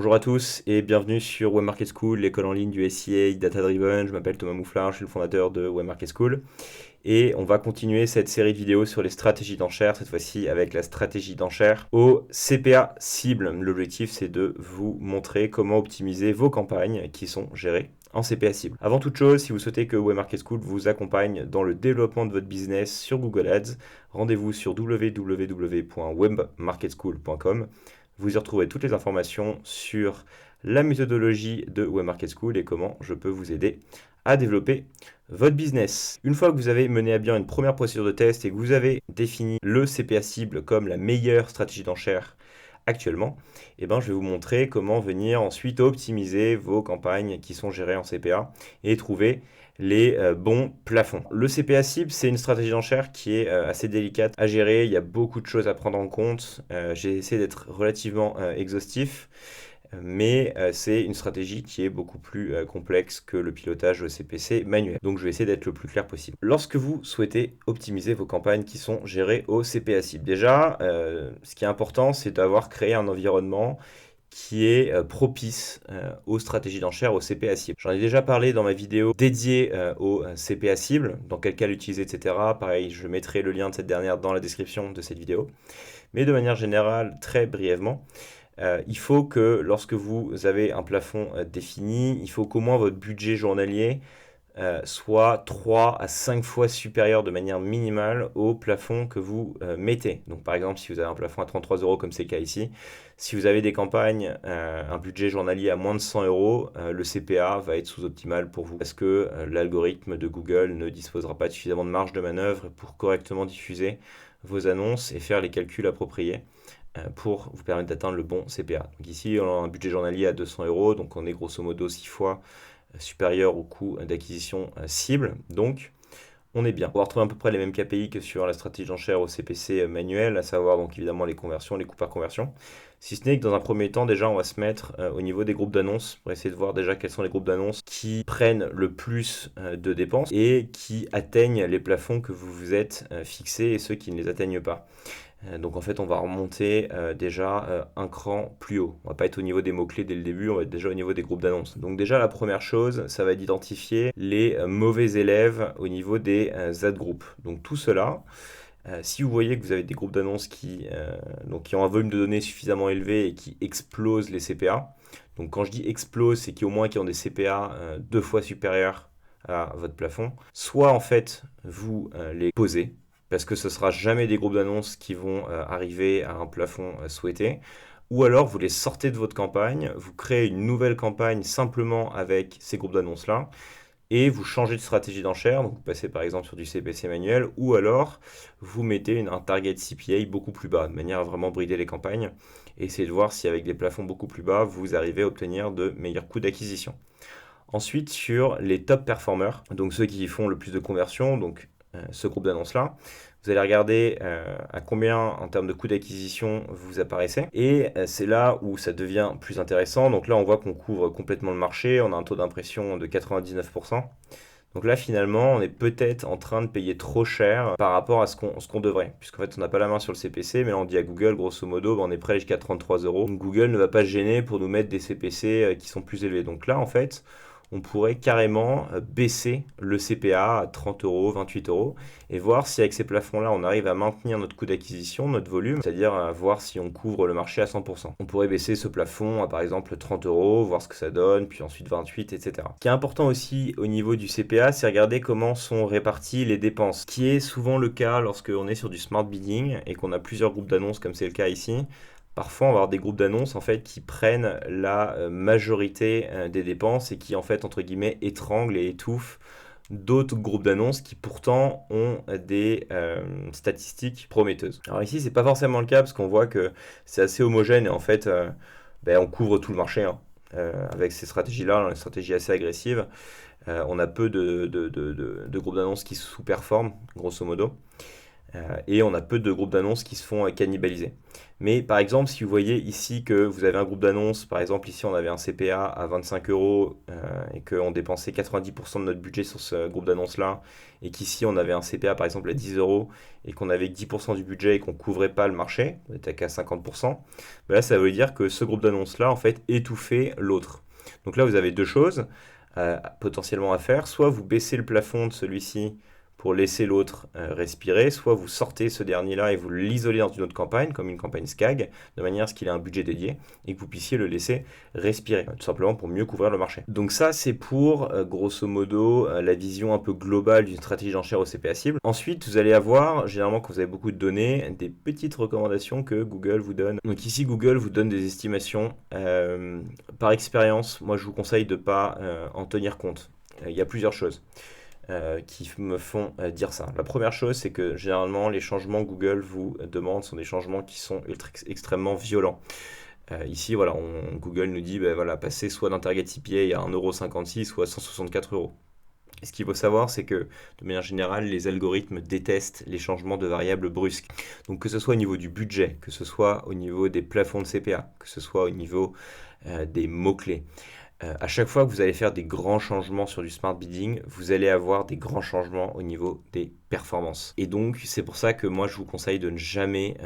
Bonjour à tous et bienvenue sur Web Market School, l'école en ligne du SEA Data Driven. Je m'appelle Thomas Mouflard, je suis le fondateur de Web Market School et on va continuer cette série de vidéos sur les stratégies d'enchères, cette fois-ci avec la stratégie d'enchères au CPA cible. L'objectif, c'est de vous montrer comment optimiser vos campagnes qui sont gérées en CPA cible. Avant toute chose, si vous souhaitez que Web Market School vous accompagne dans le développement de votre business sur Google Ads, rendez-vous sur www.webmarketschool.com. Vous y retrouverez toutes les informations sur la méthodologie de Web Market School et comment je peux vous aider à développer votre business. Une fois que vous avez mené à bien une première procédure de test et que vous avez défini le CPA cible comme la meilleure stratégie d'enchère actuellement, je vais vous montrer comment venir ensuite optimiser vos campagnes qui sont gérées en CPA et trouver les bons plafonds. Le CPA cible, c'est une stratégie d'enchère qui est assez délicate à gérer. Il y a beaucoup de choses à prendre en compte. J'ai essayé d'être relativement exhaustif, mais c'est une stratégie qui est beaucoup plus complexe que le pilotage CPC manuel. Donc je vais essayer d'être le plus clair possible. Lorsque vous souhaitez optimiser vos campagnes qui sont gérées au CPA cible, déjà, ce qui est important, c'est d'avoir créé un environnement qui est propice aux stratégies d'enchères, au CPA cible. J'en ai déjà parlé dans ma vidéo dédiée au CPA cible, dans quel cas l'utiliser, etc. Pareil, je mettrai le lien de cette dernière dans la description de cette vidéo. Mais de manière générale, très brièvement, il faut que lorsque vous avez un plafond défini, il faut qu'au moins votre budget journalier soit 3 à 5 fois supérieur de manière minimale au plafond que vous mettez. Donc par exemple, si vous avez un plafond à 33 euros comme c'est le cas ici, si vous avez des campagnes, un budget journalier à moins de 100 euros, le CPA va être sous-optimal pour vous parce que l'algorithme de Google ne disposera pas de suffisamment de marge de manœuvre pour correctement diffuser vos annonces et faire les calculs appropriés pour vous permettre d'atteindre le bon CPA. Donc ici, on a un budget journalier à 200 euros, donc on est grosso modo 6 fois supérieur au coût d'acquisition cible. Donc, on est bien. On va retrouver à peu près les mêmes KPI que sur la stratégie d'enchère au CPC manuel, à savoir donc évidemment les conversions, les coûts par conversion. Si ce n'est que dans un premier temps, déjà, on va se mettre au niveau des groupes d'annonces pour essayer de voir déjà quels sont les groupes d'annonces qui prennent le plus de dépenses et qui atteignent les plafonds que vous vous êtes fixés et ceux qui ne les atteignent pas. Donc en fait, on va remonter déjà un cran plus haut. On va pas être au niveau des mots-clés dès le début, on va être déjà au niveau des groupes d'annonces. Donc déjà, la première chose, ça va être d'identifier les mauvais élèves au niveau des ad groups. Donc tout cela, si vous voyez que vous avez des groupes d'annonces qui ont un volume de données suffisamment élevé et qui explosent les CPA, donc quand je dis explose, c'est qu'au moins qui ont des CPA 2 fois supérieurs à votre plafond, soit en fait vous les posez, parce que ce ne sera jamais des groupes d'annonces qui vont arriver à un plafond souhaité. Ou alors vous les sortez de votre campagne, vous créez une nouvelle campagne simplement avec ces groupes d'annonces-là, et vous changez de stratégie d'enchère, donc vous passez par exemple sur du CPC manuel, ou alors vous mettez un target CPA beaucoup plus bas, de manière à vraiment brider les campagnes, et essayer de voir si avec des plafonds beaucoup plus bas, vous arrivez à obtenir de meilleurs coûts d'acquisition. Ensuite, sur les top performers, donc ceux qui font le plus de conversions, donc ce groupe d'annonces-là, vous allez regarder à combien en termes de coût d'acquisition vous apparaissez. Et c'est là où ça devient plus intéressant. Donc là, on voit qu'on couvre complètement le marché. On a un taux d'impression de 99%. Donc là, finalement, on est peut-être en train de payer trop cher par rapport à ce qu'on devrait. Puisqu'en fait, on n'a pas la main sur le CPC, mais là, on dit à Google, grosso modo, on est prêt jusqu'à 33 euros. Donc Google ne va pas se gêner pour nous mettre des CPC qui sont plus élevés. Donc là, en fait, on pourrait carrément baisser le CPA à 30 euros, 28 euros, et voir si avec ces plafonds-là, on arrive à maintenir notre coût d'acquisition, notre volume, c'est-à-dire voir si on couvre le marché à 100%. On pourrait baisser ce plafond à par exemple 30 euros, voir ce que ça donne, puis ensuite 28, etc. Ce qui est important aussi au niveau du CPA, c'est regarder comment sont réparties les dépenses, ce qui est souvent le cas lorsqu'on est sur du smart bidding et qu'on a plusieurs groupes d'annonces comme c'est le cas ici. Parfois, on va avoir des groupes d'annonces en fait qui prennent la majorité des dépenses et qui en fait entre guillemets étranglent et étouffent d'autres groupes d'annonces qui pourtant ont des statistiques prometteuses. Alors ici, c'est pas forcément le cas parce qu'on voit que c'est assez homogène et en fait, on couvre tout le marché hein. Avec ces stratégies-là, une stratégie assez agressive. On a peu de groupes d'annonces qui sous-performent, grosso modo. et on a peu de groupes d'annonces qui se font cannibaliser. Mais par exemple, si vous voyez ici que vous avez un groupe d'annonces, par exemple ici on avait un CPA à 25 euros et qu'on dépensait 90% de notre budget sur ce groupe d'annonces-là, et qu'ici on avait un CPA par exemple à 10 euros et qu'on avait que 10% du budget et qu'on ne couvrait pas le marché, on était qu'à 50%, ben là ça veut dire que ce groupe d'annonces-là en fait étouffait l'autre. Donc là vous avez deux choses potentiellement à faire, soit vous baissez le plafond de celui-ci pour laisser l'autre respirer, soit vous sortez ce dernier-là et vous l'isolez dans une autre campagne, comme une campagne SCAG, de manière à ce qu'il ait un budget dédié et que vous puissiez le laisser respirer, tout simplement pour mieux couvrir le marché. Donc ça, c'est pour, grosso modo, la vision un peu globale d'une stratégie d'enchère au CPA cible. Ensuite, vous allez avoir, généralement quand vous avez beaucoup de données, des petites recommandations que Google vous donne. Donc ici, Google vous donne des estimations. Par expérience, moi je vous conseille de ne pas en tenir compte. Il y a plusieurs choses qui me font dire ça. La première chose, c'est que généralement, les changements que Google vous demande sont des changements qui sont extrêmement violents. Ici, voilà, Google nous dit, ben, voilà, passer soit d'un target CPA à 1,56 € soit à 164 €. Et ce qu'il faut savoir, c'est que de manière générale, les algorithmes détestent les changements de variables brusques. Donc que ce soit au niveau du budget, que ce soit au niveau des plafonds de CPA, que ce soit au niveau des mots-clés. À chaque fois que vous allez faire des grands changements sur du smart bidding, vous allez avoir des grands changements au niveau des performances. Et donc, c'est pour ça que moi, je vous conseille de ne jamais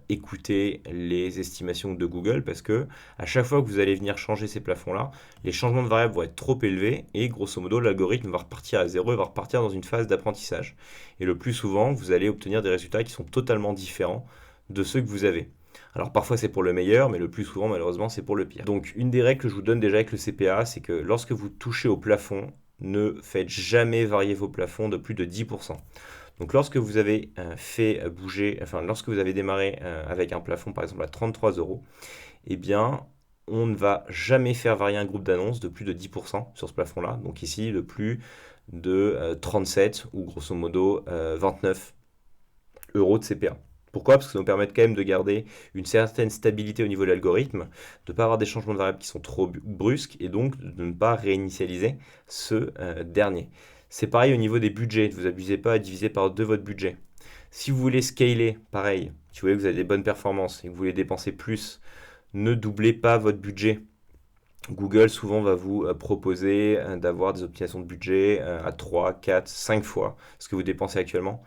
écouter les estimations de Google parce que à chaque fois que vous allez venir changer ces plafonds-là, les changements de variables vont être trop élevés et grosso modo, l'algorithme va repartir à zéro et va repartir dans une phase d'apprentissage. Et le plus souvent, vous allez obtenir des résultats qui sont totalement différents de ceux que vous avez. Alors parfois c'est pour le meilleur, mais le plus souvent malheureusement c'est pour le pire. Donc une des règles que je vous donne déjà avec le CPA, c'est que lorsque vous touchez au plafond, ne faites jamais varier vos plafonds de plus de 10%. Donc lorsque vous avez fait bouger, enfin lorsque vous avez démarré avec un plafond par exemple à 33 €, eh bien on ne va jamais faire varier un groupe d'annonces de plus de 10% sur ce plafond-là. Donc ici de plus de 37 ou grosso modo 29 € de CPA. Pourquoi? Parce que ça nous permet quand même de garder une certaine stabilité au niveau de l'algorithme, de ne pas avoir des changements de variables qui sont trop brusques et donc de ne pas réinitialiser ce dernier. C'est pareil au niveau des budgets, ne vous abusez pas à diviser par 2 votre budget. Si vous voulez scaler, pareil, si vous voyez que vous avez des bonnes performances et que vous voulez dépenser plus, ne doublez pas votre budget. Google souvent va vous proposer d'avoir des optimisations de budget à 3, 4, 5 fois ce que vous dépensez actuellement.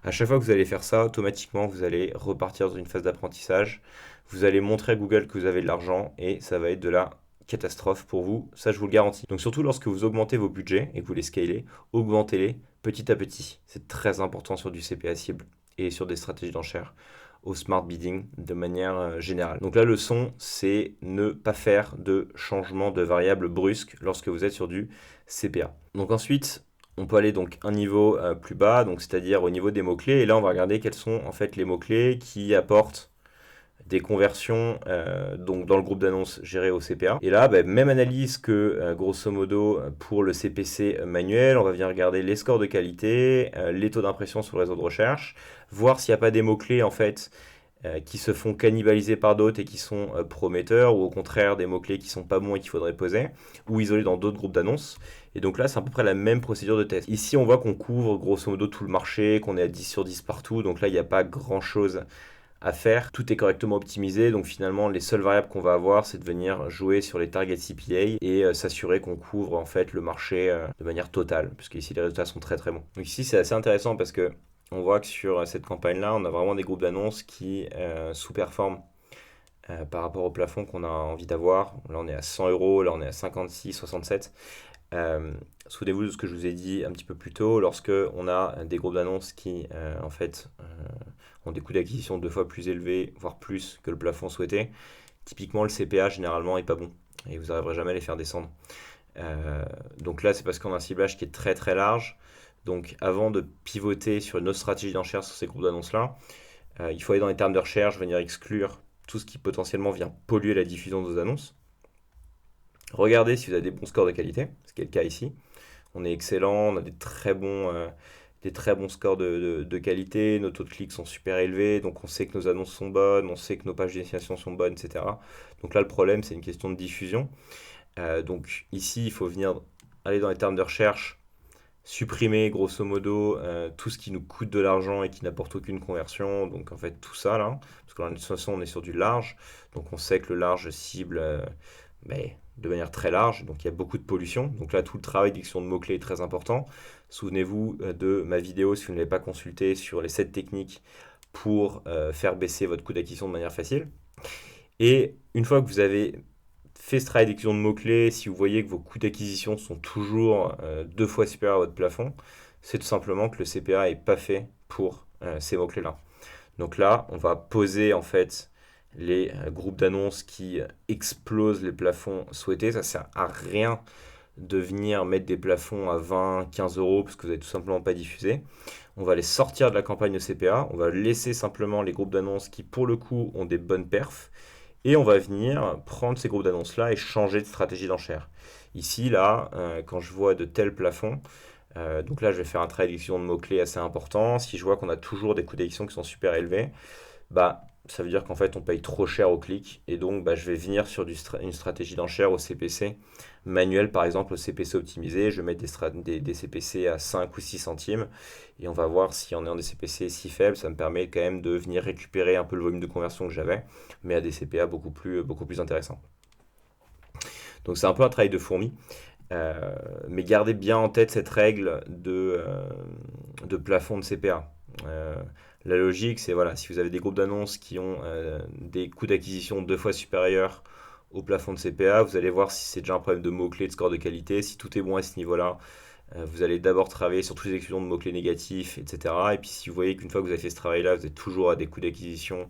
À chaque fois que vous allez faire ça, automatiquement, vous allez repartir dans une phase d'apprentissage. Vous allez montrer à Google que vous avez de l'argent et ça va être de la catastrophe pour vous. Ça, je vous le garantis. Donc, surtout lorsque vous augmentez vos budgets et que vous les scalez, augmentez-les petit à petit. C'est très important sur du CPA cible et sur des stratégies d'enchères au smart bidding de manière générale. Donc la leçon, c'est ne pas faire de changement de variable brusque lorsque vous êtes sur du CPA. Donc ensuite, on peut aller donc un niveau plus bas, donc c'est-à-dire au niveau des mots-clés. Et là, on va regarder quels sont en fait les mots-clés qui apportent des conversions donc dans le groupe d'annonces géré au CPA. Et là, même analyse que grosso modo pour le CPC manuel, on va venir regarder les scores de qualité, les taux d'impression sur le réseau de recherche, voir s'il n'y a pas des mots-clés en fait qui se font cannibaliser par d'autres et qui sont prometteurs, ou au contraire des mots-clés qui sont pas bons et qu'il faudrait poser, ou isoler dans d'autres groupes d'annonces. Et donc là, c'est à peu près la même procédure de test. Ici, on voit qu'on couvre grosso modo tout le marché, qu'on est à 10 sur 10 partout, donc là, il n'y a pas grand-chose à faire. Tout est correctement optimisé, donc finalement, les seules variables qu'on va avoir, c'est de venir jouer sur les targets CPA et s'assurer qu'on couvre en fait le marché de manière totale, puisque ici, les résultats sont très très bons. Donc ici, c'est assez intéressant parce que on voit que sur cette campagne-là, on a vraiment des groupes d'annonces qui sous-performent par rapport au plafond qu'on a envie d'avoir. Là, on est à 100 €, là, on est à 56, 67. Souvenez-vous de ce que je vous ai dit un petit peu plus tôt, lorsque on a des groupes d'annonces qui, en fait, ont des coûts d'acquisition 2 fois plus élevés, voire plus que le plafond souhaité, typiquement, le CPA, généralement, est pas bon. Et vous n'arriverez jamais à les faire descendre. Donc là, c'est parce qu'on a un ciblage qui est très très large. Donc avant de pivoter sur une autre stratégie d'enchère sur ces groupes d'annonces-là, il faut aller dans les termes de recherche, venir exclure tout ce qui potentiellement vient polluer la diffusion de vos annonces. Regardez si vous avez des bons scores de qualité, ce qui est le cas ici. On est excellent, on a des très bons scores de qualité, nos taux de clics sont super élevés, donc on sait que nos annonces sont bonnes, on sait que nos pages de destination sont bonnes, etc. Donc là, le problème, c'est une question de diffusion. Donc ici, il faut venir aller dans les termes de recherche, supprimer grosso modo tout ce qui nous coûte de l'argent et qui n'apporte aucune conversion. Donc en fait tout ça là, parce que de toute façon on est sur du large, donc on sait que le large cible mais de manière très large, donc il y a beaucoup de pollution. Donc là tout le travail d'édition de mots-clés est très important. Souvenez-vous de ma vidéo si vous ne l'avez pas consultée sur les 7 techniques pour faire baisser votre coût d'acquisition de manière facile. Et une fois que vous avez fait ce travail d'acquisition de mots-clés, si vous voyez que vos coûts d'acquisition sont toujours 2 fois supérieurs à votre plafond, c'est tout simplement que le CPA n'est pas fait pour ces mots-clés-là. Donc là, on va poser en fait les groupes d'annonces qui explosent les plafonds souhaités. Ça sert à rien de venir mettre des plafonds à 20, 15 euros parce que vous n'avez tout simplement pas diffusé. On va les sortir de la campagne de CPA. On va laisser simplement les groupes d'annonces qui, pour le coup, ont des bonnes perfs. Et on va venir prendre ces groupes d'annonces-là et changer de stratégie d'enchère. Ici, là, quand je vois de tels plafonds, donc là, je vais faire un travail d'édition de mots-clés assez important. Si je vois qu'on a toujours des coûts d'édition qui sont super élevés, bah, ça veut dire qu'en fait, on paye trop cher au clic. Et donc, bah, je vais venir sur une stratégie d'enchère au CPC manuel, par exemple, au CPC optimisé. Je vais mettre des CPC à 5 ou 6 centimes. Et on va voir si en ayant des CPC si faibles, ça me permet quand même de venir récupérer un peu le volume de conversion que j'avais, mais à des CPA beaucoup plus intéressants. Donc, c'est un peu un travail de fourmi. Mais gardez bien en tête cette règle de plafond de CPA. La logique, c'est voilà, si vous avez des groupes d'annonces qui ont des coûts d'acquisition 2 fois supérieurs au plafond de CPA, vous allez voir si c'est déjà un problème de mots-clés, de score de qualité. Si tout est bon à ce niveau-là, vous allez d'abord travailler sur toutes les exclusions de mots-clés négatifs, etc. Et puis si vous voyez qu'une fois que vous avez fait ce travail-là, vous êtes toujours à des coûts d'acquisition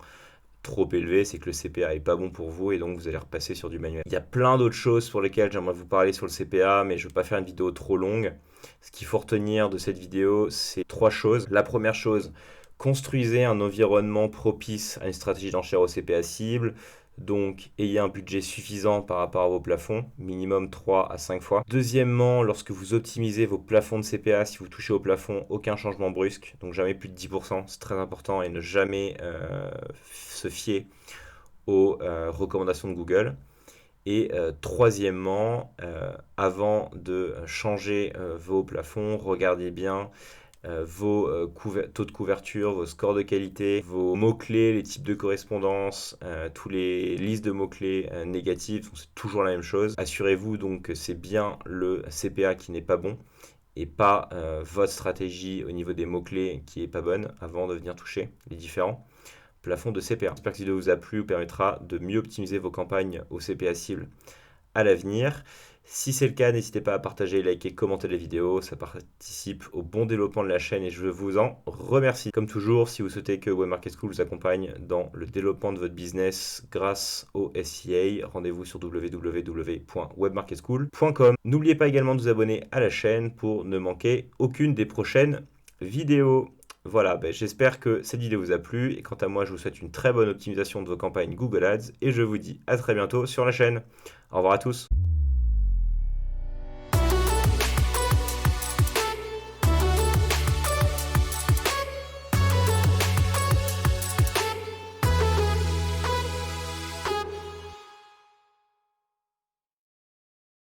trop élevé, c'est que le CPA est pas bon pour vous et donc vous allez repasser sur du manuel. Il y a plein d'autres choses sur lesquelles j'aimerais vous parler sur le CPA, mais je ne veux pas faire une vidéo trop longue. Ce qu'il faut retenir de cette vidéo, c'est 3 choses. La première chose, construisez un environnement propice à une stratégie d'enchère au CPA cible. Donc, ayez un budget suffisant par rapport à vos plafonds, minimum 3 à 5 fois. Deuxièmement, lorsque vous optimisez vos plafonds de CPA, si vous touchez au plafond, aucun changement brusque, donc jamais plus de 10%, c'est très important, et ne jamais se fier aux recommandations de Google. Et troisièmement, avant de changer vos plafonds, regardez bien vos taux de couverture, vos scores de qualité, vos mots-clés, les types de correspondance, tous les listes de mots-clés négatifs, donc c'est toujours la même chose. Assurez-vous donc que c'est bien le CPA qui n'est pas bon et pas votre stratégie au niveau des mots-clés qui est pas bonne avant de venir toucher les différents plafonds de CPA. J'espère que cette vidéo vous a plu, vous permettra de mieux optimiser vos campagnes au CPA cible à l'avenir. Si c'est le cas, n'hésitez pas à partager, liker, commenter les vidéos, ça participe au bon développement de la chaîne et je vous en remercie. Comme toujours, si vous souhaitez que Webmarket School vous accompagne dans le développement de votre business grâce au SEA, rendez-vous sur www.webmarketschool.com. N'oubliez pas également de vous abonner à la chaîne pour ne manquer aucune des prochaines vidéos. Voilà, j'espère que cette vidéo vous a plu et quant à moi, je vous souhaite une très bonne optimisation de vos campagnes Google Ads et je vous dis à très bientôt sur la chaîne. Au revoir à tous.